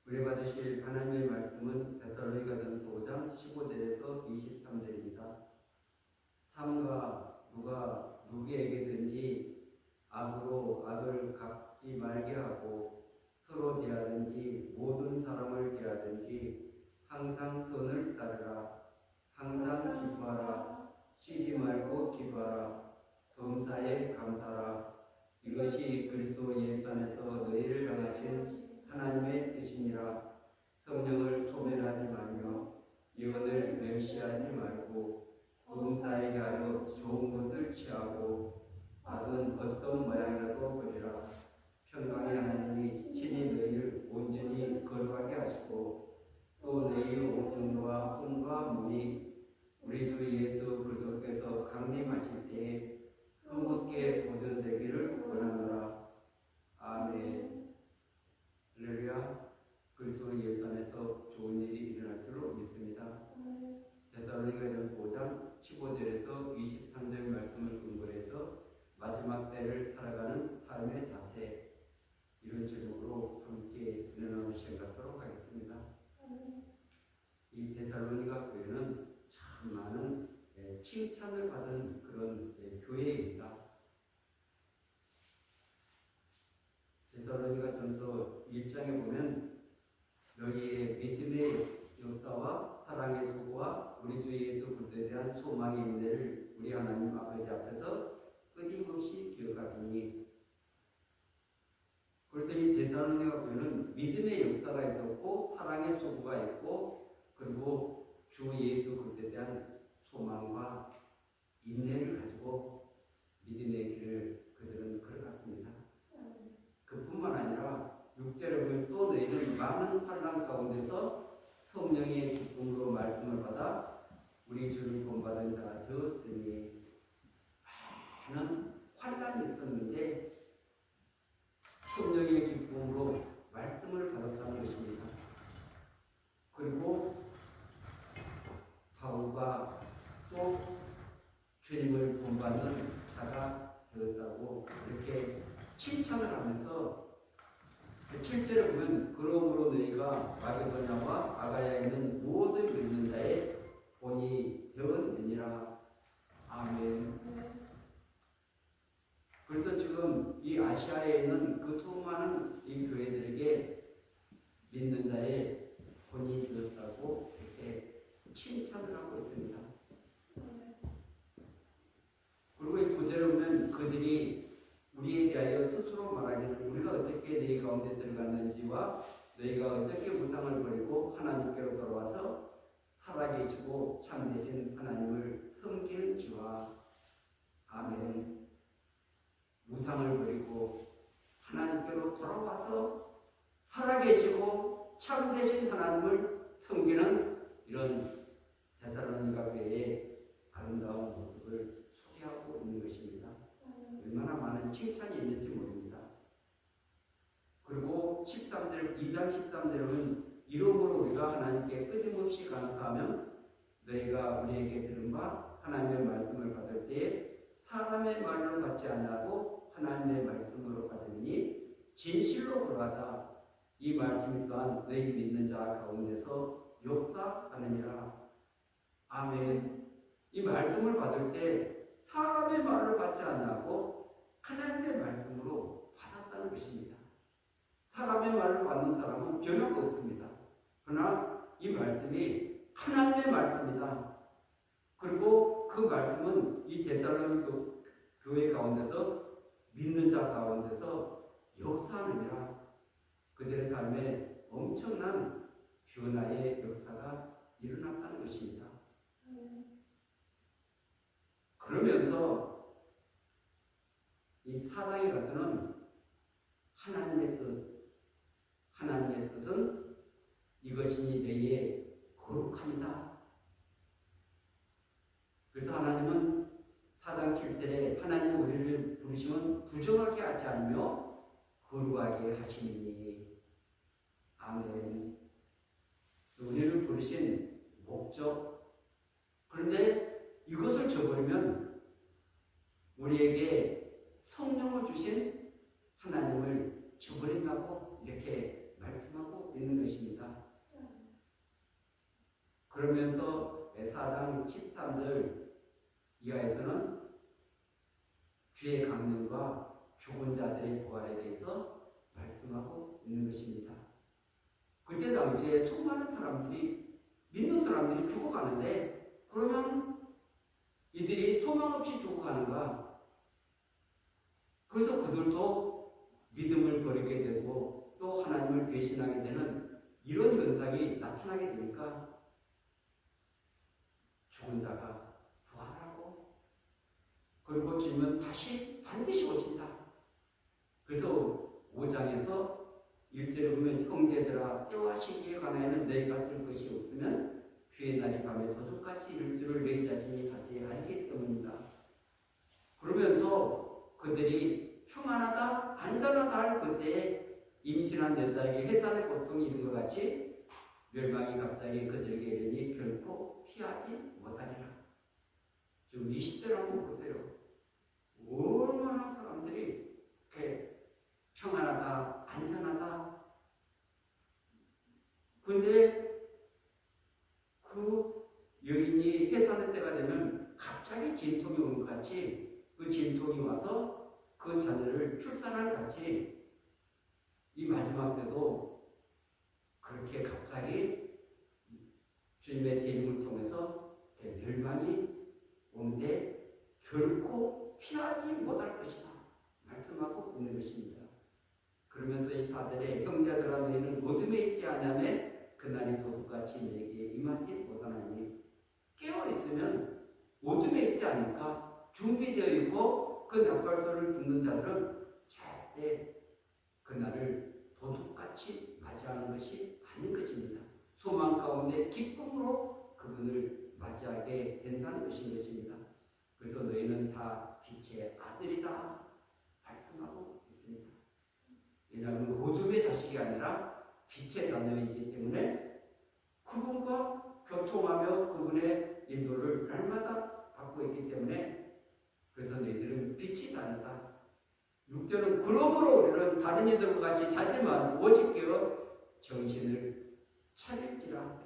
우리 받으실 하나님의 말씀은 데살로니가전서 5장 15절에서 23절입니다. 삼가 누가 누구에게든지 악으로 악을 갚지 말게 하고 서로 대하든지 모든 사람을 대하든지 항상 선을 따르라. 항상 기뻐하라. 쉬지 말고 기뻐하라. 범사에 감사하라. 이것이 그리스도 예수 안에서 너희를 향하신 하나님의 뜻이니라. 성령을 소멸하지 말며 예언을 멸시하지 말고 범사에게 하여 좋은 것을 취하고 악은 어떤 모양이라도 버리라. 평강의 하나님이 친히 너희를 온전히 거룩하게 하시고 또 너희의 오증과 혼과 몸이 우리 주 예수 그리스도께서 강림하실 때에 흐뭇게 보존되기를 원하노라. 아멘. 할렐루야. 그리스도 예수 안에서 좋은 일이 일어날 줄로 믿습니다. 데살로니가전서 5장 15절에서 23절 말씀을 근거로 해서 마지막 때를 살아가는 삶의 자세, 이런 제목으로 함께 나누는 시간 갖도록 하겠습니다. 이 데살로니가 교회는 참 많은 칭찬을 받은 그런 교회입니다. 데살로니가전서 1장에 보면 너희의 믿음의 역사와 사랑의 수고와 우리 주 예수 그리스도에 대한 소망의 인내를 우리 하나님 아버지 앞에서 끊임없이 기억하리니, 그래서 이 데살로니가 교회는 믿음의 역사가 있었고 사랑의 수고가 있고 그리고 주 예수 그리스도에 대한 소망과 인내를 가지고 믿음의 길을 그들은 걸어갔습니다. 그뿐만 아니라 6절에 보면 또 너희는 많은 환난 가운데서 성령의 기쁨으로 말씀을 받아 우리 주를 본받은 자가 되었으니, 많은 환난이 있었는데 성령의 기쁨으로 말씀을 받았다는 것입니다. 그리고 바울과 또 주님을 본받는 자가 되었다고 이렇게 칭찬을 하면서 7절에 보면 그러므로 너희가 마게도냐와 아가야에 있는 모든 믿는 자의 본이 되었느니라. 아멘. 그래서 지금 이 아시아에 있는 그 수많은 이 교회들에게 믿는 자의 본이 되었다고 이렇게 칭찬을 하고 있습니다. 그리고 이 9절에 보면 그들이 우리에 대하여 스스로 말하기를 우리가 어떻게 너희 가운데 들어갔는지와 너희가 어떻게 무상을 버리고 하나님께로 돌아와서 살아계시고 참되신 하나님을 섬기는지와, 아멘. 무상을 버리고 하나님께로 돌아와서 살아계시고 참되신 하나님을 섬기는 이런 데살로니가 교회의 아름다운 모습을 소개하고 있는 것입니다. 얼마나 많은 칭찬이 있는지 모릅니다. 그리고 13절, 2장 13절은 이러므로 우리가 하나님께 끊임없이 감사하면 너희가 우리에게 들은 바 하나님의 말씀을 받을 때에 사람의 말로 받지 아니하고 하나님의 말씀으로 받으니 진실로 그러하다. 이 말씀이 또한 너희 믿는 자 가운데서 역사하느니라. 아멘. 이 말씀을 받을 때 사람의 말을 받지 아니하고 하나님의 말씀으로 받았다는 것입니다. 사람의 말을 받는 사람은 변화가 없습니다. 그러나 이 말씀이 하나님의 말씀이다. 그리고 그 말씀은 이 데살로니가 교회 가운데서 믿는 자 가운데서 역사하느니라. 그들의 삶에 엄청난 변화의 역사가 일어났다는 것입니다. 그러면서 이 사장에 가서는 하나님의 뜻은 이것이니 너희의 거룩함이다. 그래서 하나님은 4장 7절에 하나님 우리를 부르시면 부정하게 하지 않으며 거룩하게 하시니, 아멘. 우리를 부르신 목적, 그런데 이것을 저버리면 우리에게 성령을 주신 하나님을 저버린다고 이렇게 말씀하고 있는 것입니다. 그러면서 4장 13절 이하에서는 주의 강림과 죽은 자들의 부활에 대해서 말씀하고 있는 것입니다. 그때 당시에 수많은 사람들이, 믿는 사람들이 죽어가는데, 그러면 이들이 소망 없이 죽어가는가? 그래서 그들도 믿음을 버리게 되고 또 하나님을 배신하게 되는 이런 현상이 나타나게 되니까 죽은 자가 부활하고, 그리고 주님은 다시 반드시 오신다. 그래서 5장에서 1절에 보면 형제들아 때와 시기에 관하여는 너희가 쓸 것이 없으면 주의 날이 밤에 도둑같이 이를 줄을 너희 자신이 자세히 알기 때문이다. 그러면서 그들이 평안하다 안전하다 할 그때에 임신한 여자에게 해산의 고통이 이른 것 같이 멸망이 갑자기 그들에게 이르니 결코 피하지 못하리라. 지금 20절 한번 보세요. 얼마나 사람들이 이렇게 평안하다 안전하다. 그런데 그 여인이 해산의 때가 되면 갑자기 진통이 오는 것 같이, 그 진통이 와서 그 자녀를 출산할 같이 이 마지막 때도 그렇게 갑자기 주님의 재림을 통해서 멸망이 오는데 결코 피하지 못할 것이다 말씀하고 있는 것입니다. 그러면서 이 4절에 형제들아 너희는 어둠에 있지 않으며 그날이 도둑같이 내게 임하지 못하나니, 깨어있으면 어둠에 있지 않을까? 준비되어 있고 그 낯발소리를 듣는 자들은 절대 그날을 도둑같이 맞이하는 것이 아닌 것입니다. 소망 가운데 기쁨으로 그분을 맞이하게 된다는 것입니다. 그래서 너희는 다 빛의 아들이다 말씀하고 있습니다. 왜냐하면 어둠의 자식이 아니라 빛의 자녀이기 때문에 그분과 교통하며 그분의 인도를 날마다 받고 있기 때문에, 그래서 너희들은 빛이 다르다. 6절은 그러므로 우리는 다른 이들과 같이 자지 말고 오직 깨어 정신을 차릴지라.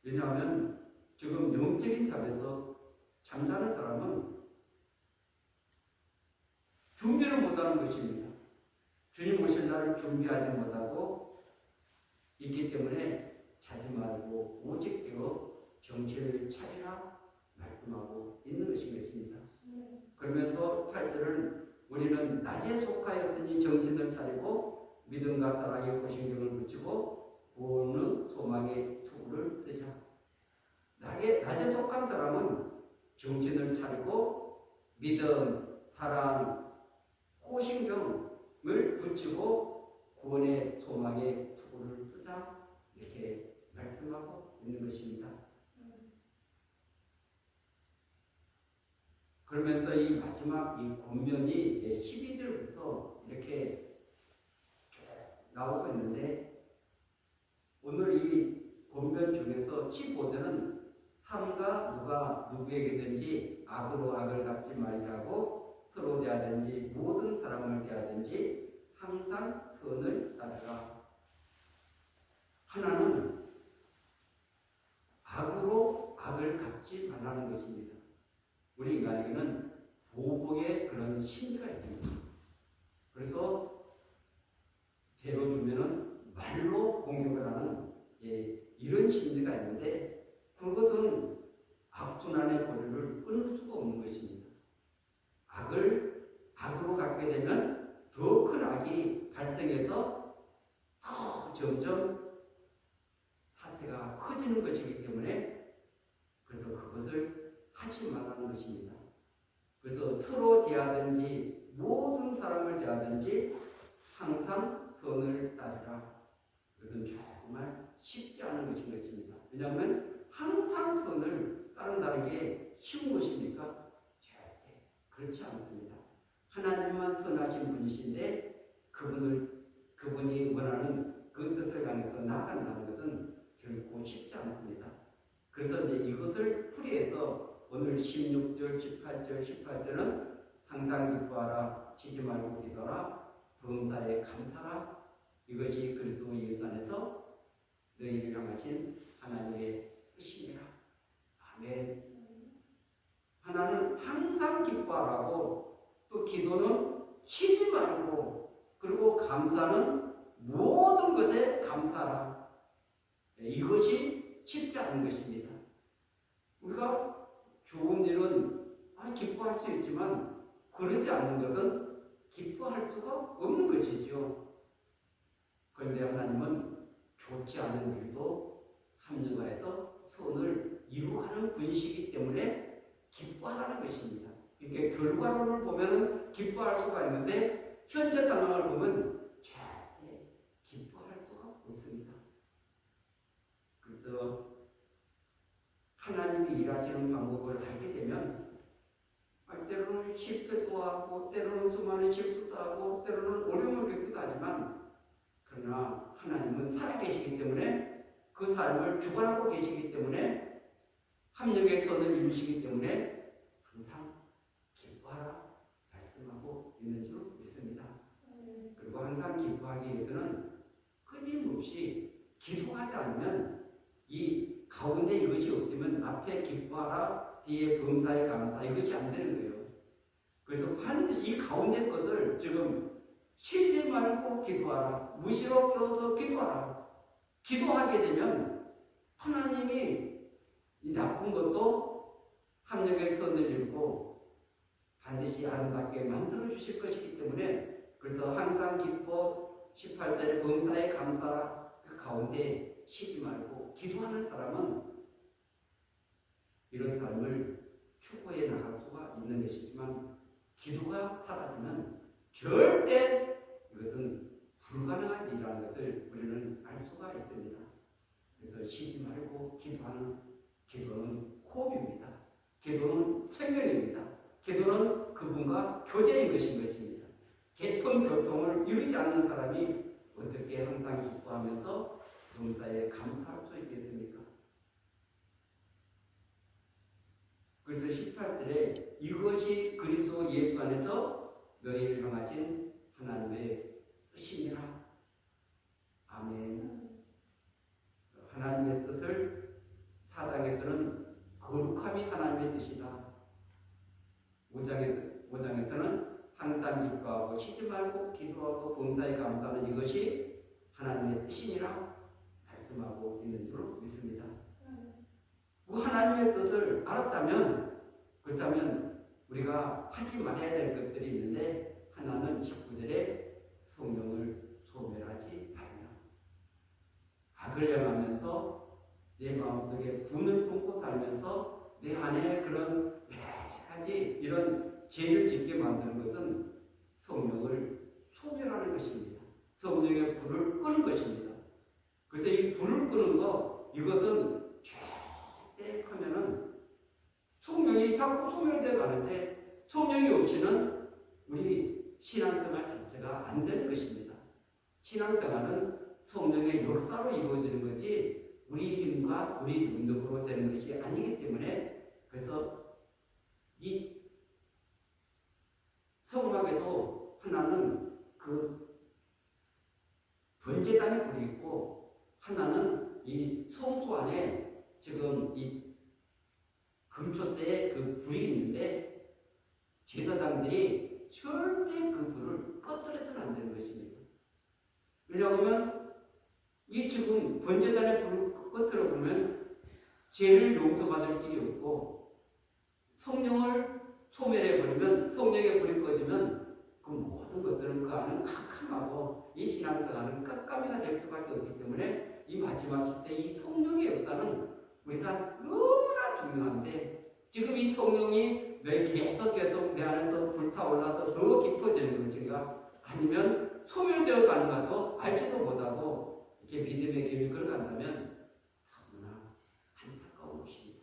왜냐하면 지금 영적인 잠에서 잠자는 사람은 준비를 못하는 것입니다. 주님 오실 날을 준비하지 못하고 있기 때문에 자지 말고 오직 깨어 정신을 차리라 말씀하고 있는 것입니다. 그러면서 8절은 우리는 낮에 속하였으니 정신을 차리고 믿음과 사랑의 고신경을 붙이고 구원의 소망의 투구를 쓰자. 낮에 속한 사람은 정신을 차리고 믿음, 사랑, 호신경을 붙이고 구원의 소망의 투구를 쓰자 이렇게 말씀하고 있는 것입니다. 그러면서 이 마지막 이 권면이 12절부터 이렇게 나오고 있는데, 오늘 이 권면 중에서 15절은 삼가 누가 누구에게든지 악으로 악을 갚지 말게 하고 서로 대하든지 모든 사람을 대하든지 항상 선을 따르라. 하나는 악으로 악을 갚지 말라는 것입니다. 우리 인간에게는 보복의 그런 심리가 있습니다. 그래서 대로 주면은 말로 공격을 하는 이런 심리가 있는데, 그것은 악순환의 고리를 끊을 수가 없는 것입니다. 악으로 갚게 되면 더 큰 악이 발생해서 더 점점 사태가 커지는 것이기 때문에, 그래서 그것을 하지 말라는 것입니다. 그래서 서로 대하든지 모든 사람을 대하든지 항상 선을 따르라. 그것은 정말 쉽지 않은 것인 것입니다. 왜냐하면 항상 선을 따른다는 게 쉬운 것입니까? 절대 그렇지 않습니다. 하나님만 선하신 분이신데 그분이 원하는 그 뜻을 향해서 나아간다는 것은 결코 쉽지 않습니다. 그래서 이제 이것을 풀이해서 오늘 16절, 18절은 항상 기뻐하라, 지지 말고 기도하라, 범사에 감사라 이것이 그리스도 예수 안에서 너희를 향하신 하나님의 뜻이니라. 아멘. 하나는 항상 기뻐하라고, 또 기도는 쉬지 말고, 그리고 감사는 모든 것에 감사하라. 이것이 쉽지 않은 것입니다. 우리가 좋은 일은 기뻐할 수 있지만 그러지 않는 것은 기뻐할 수가 없는 것이죠. 그런데 하나님은 좋지 않은 일도 합력하여서 선을 이루어가는 분이시기 때문에 기뻐하라는 것입니다. 이렇게 결과론을 보면 기뻐할 수가 있는데 현재 상황을 보면 절대 기뻐할 수가 없습니다. 그래서 하나님이 일하시는 방법을 알게 되면 때로는 실패도 하고 때로는 수많은 실수도 하고 때로는 어려움을 겪기도 하지만, 그러나 하나님은 살아계시기 때문에 그 삶을 주관하고 계시기 때문에 합력의 선을 이루시기 때문에 항상 기뻐하라 말씀하고 있는 줄 믿습니다. 그리고 항상 기뻐하기 위해서는 끊임없이 기도하지 않으면 이 가운데 이것이 없으면 앞에 기뻐하라 뒤에 범사에 감사 이것이 안 되는 거예요. 그래서 반드시 이 가운데 것을 지금 쉬지 말고 기도하라, 무시로 껴서 기도하라. 기도하게 되면 하나님이 이 나쁜 것도 합력의 선을 이루고 반드시 아름답게 만들어 주실 것이기 때문에, 그래서 항상 기뻐 18절에 범사에 감사라, 그 가운데 쉬지 말고 기도하는 사람은 이런 삶을 추구해 나갈 수가 있는 것이지만, 기도가 사라지면 절대 이것은 불가능한 일이라는 것을 우리는 알 수가 있습니다. 그래서 쉬지 말고 기도하는, 기도는 호흡입니다. 기도는 생명입니다. 기도는 그분과 교제인 것입니다. 깊은 교통을 이루지 않는 사람이 어떻게 항상 기뻐하면서 범사에 감사할 수 있겠습니까? 그래서 18절에 이것이 그리스도 예수 안에서 너희를 향하신 하나님의 뜻이니라. 아멘. 하나님의 뜻을 사장에서는 거룩함이 하나님의 뜻이다. 5장에서는 항상 기뻐하고 쉬지 말고 기도하고 범사에 감사하는 이것이 하나님의 뜻이니라 말씀하고 있는 줄 믿습니다. 하나님의 뜻을 알았다면, 그렇다면 우리가 하지 말아야 될 것들이 있는데, 하나는 19절에 성령을 소멸하지 말라. 악을 행하면서 내 마음속에 분을 품고 살면서 내 안에 그런 여러 가지 이런 죄를 짓게 만드는 것은 성령을 소멸하는 것입니다. 성령의 불을 끄는 것입니다. 그래서 이 불을 끄는 것, 이것은 하면은 성령이 자꾸 소멸되어 가는데, 성령이 없이는 우리 신앙생활 자체가 안 되는 것입니다. 신앙생활은 성령의 역사로 이루어지는 거지 우리 힘과 우리 능력으로 되는 것이 아니기 때문에, 그래서 이 성막에도 하나는 그 번제단의 불이 있고, 하나는 이 성소 안에 지금 이 금초대에 그 불이 있는데, 제사장들이 절대 그 불을 꺼뜨려서는 안 되는 것입니다. 왜냐하면 이 지금 번제단의 불을 꺼뜨려 보면 죄를 용서받을 길이 없고, 성령을 소멸해 버리면, 성령의 불이 꺼지면 그 모든 것들은 그 안은 캄캄하고 이 신앙생활은 깜깜이가 될 수밖에 없기 때문에, 이 마지막 시대 이 성령의 역사는 우리가 너무나 중요한데, 지금 이 성령이 내 계속 내 안에서 불타올라서 더 깊어지는 것인가, 아니면 소멸되어 가는가도 알지도 못하고 이렇게 믿음의 길을 걸어간다면 너무나 안타까운 것입니다.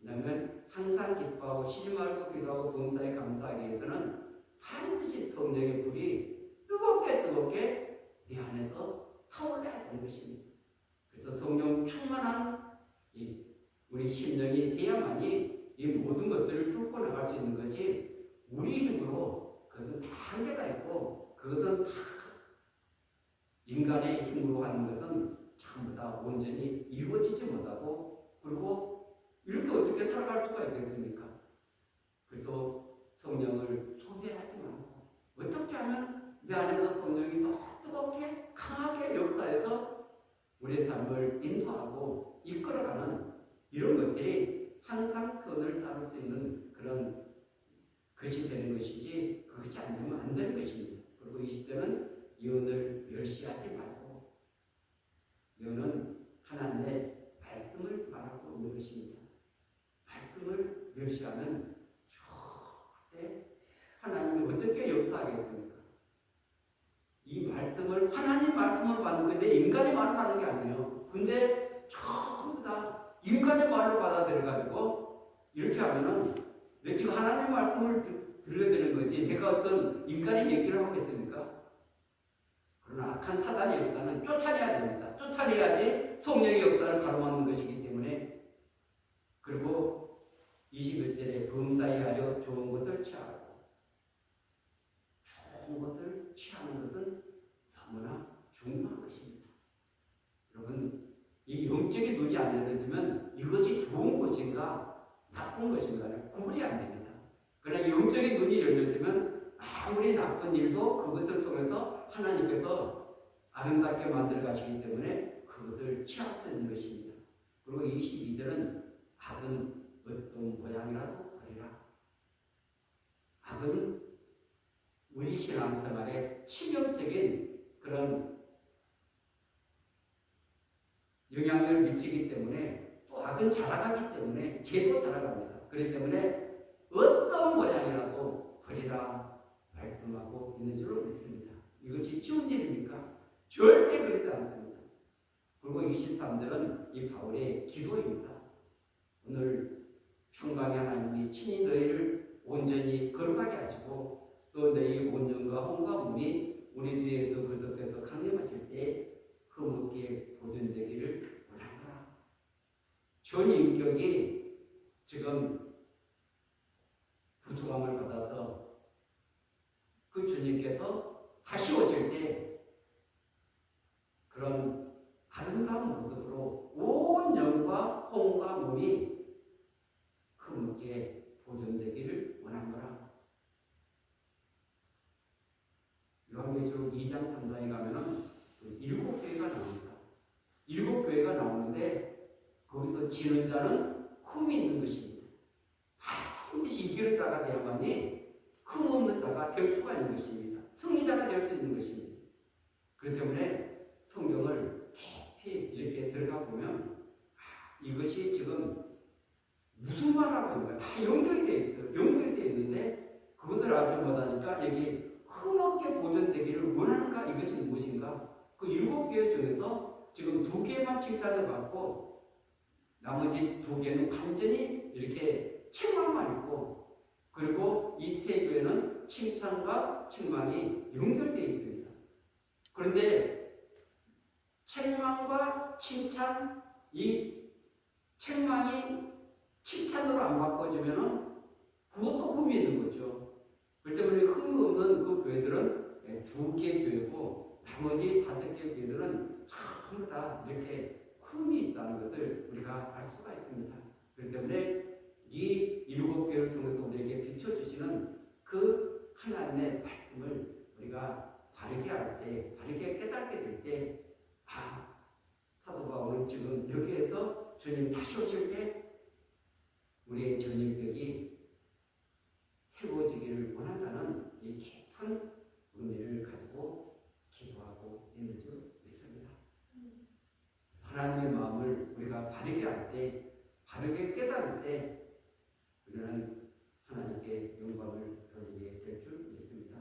왜냐하면 항상 기뻐하고 쉬지 말고 기도하고 범사에 감사하기 위해서는 반드시 성령의 불이 뜨겁게 내 안에서 타올라야 되는 것입니다. 그래서 성령 충만한 우리 심령이 돼야만이 이 모든 것들을 뚫고 나갈 수 있는 거지, 우리 힘으로 그것은 다 한계가 있고, 그것은 다 인간의 힘으로 하는 것은 전부 다 온전히 이루어지지 못하고 그리고 이렇게 어떻게 살아갈 수가 있겠습니까? 그래서 성령을 소비하지 말고 어떻게 하면 내 안에서 성령이 더 뜨겁게 강하게 역사해서 우리의 삶을 인도하고 이끌어가는 이런 것들이 항상 선을 따를 수 있는 그런 것이 되는 것이지 그것이 안 되면 안 되는 것입니다. 그리고 20대는 예언을 멸시하지 말고 예언은 하나님의 말씀을 말하고 있는 것입니다. 말씀을 멸시하면 절대 하나님이 어떻게 역사하겠습니까? 이 말씀을 하나님 말씀으로 받는 건데 인간의 말을 받는 게 아니에요. 근데 전부 다 인간의 말로 받아들여가지고 이렇게 하면은 내 지금 하나님 말씀을 들려야 되는 거지 내가 어떤 인간의 얘기를 하고 있습니까? 그러나 악한 사단의 역사는 쫓아내야 됩니다. 쫓아내야지 성령의 역사를 가로막는 것이기 때문에 그리고 21절에 범사에 하려 좋은 것을 취하고 좋은 것을 취하는 것은 너무나 중요한 것입니다. 여러분 이 영적인 눈이 안 열려지면 이것이 좋은 것인가 나쁜 것인가를 구분이 안 됩니다. 그러나 영적인 눈이 열려지면 아무리 나쁜 일도 그것을 통해서 하나님께서 아름답게 만들어 가시기 때문에 그것을 취합되는 것입니다. 그리고 22절은 악은 어떤 모양이라도 버리라. 악은 우리 신앙생활에 치명적인 그런 영향을 미치기 때문에 또 악은 자라가기 때문에 죄도 자라갑니다. 그렇기 때문에 어떤 모양이라도 버리라 말씀하고 있는 줄로 믿습니다. 이것이 쉬운 일입니까? 절대 그렇지 않습니다. 그리고 23절은 이 바울의 기도입니다. 오늘 평강의 하나님이 친히 너희를 온전히 거룩하게 하시고 또 너희 온전과 혼과 몸이 우리 주 예수 그리스도께서 강림하실 때 흠없게 보존되기를 원하노라. 전 인격이 지금 부족함을 받아서 그 주님께서 다시 오실 때 그런 아름다운 모습으로 온 영과 혼과 몸이 흠없게 보존되기를 원하노라. 요한계시록 2장 3장에 가면은 7교회가 나옵니다. 7교회가 나오는데 거기서 지는 자는 흠이 있는 것입니다. 반드시 이기는 자가 되어야만이 흠 없는 자가 될 수가 있는 것입니다. 승리자가 될 수 있는 것입니다. 그렇기 때문에 성경을 깊이 이렇게 들어가 보면 이것이 지금 무슨 말하고 있는가 다 연결이 되어 있어요. 연결이 되어 있는데 그것을 알지 못하니까 여기 흠없게 보존되기를 원하는가 이것이 무엇인가? 그 7개 중에서 지금 2개만 칭찬을 받고 나머지 2개는 완전히 이렇게 책망만 있고 그리고 이 3교회는 칭찬과 책망이 연결되어 있습니다. 그런데 책망과 칭찬, 이 책망이 칭찬으로 안 바꿔지면은 그것도 흠이 있는 거죠. 그렇기 때문에 흠이 없는 그 교회들은 2개 교회고 나머지 5개 교회들은 전부 다 이렇게 흠이 있다는 것을 우리가 알 수가 있습니다. 그렇기 때문에 이 7교회를 통해서 우리에게 비춰주시는 그 하나님의 말씀을 우리가 바르게 할 때, 바르게 깨닫게 될 때, 사도 바울은 지금 여기에서 주님 다시 오실 때 우리의 전인격이 세워지기를 원한다는 이 깊은 의미를 가지고 기도하고 있는 줄 믿습니다. 하나님의 마음을 우리가 바르게 할 때, 바르게 깨달을 때 우리는 하나님께 영광을 돌리게 될 줄 믿습니다.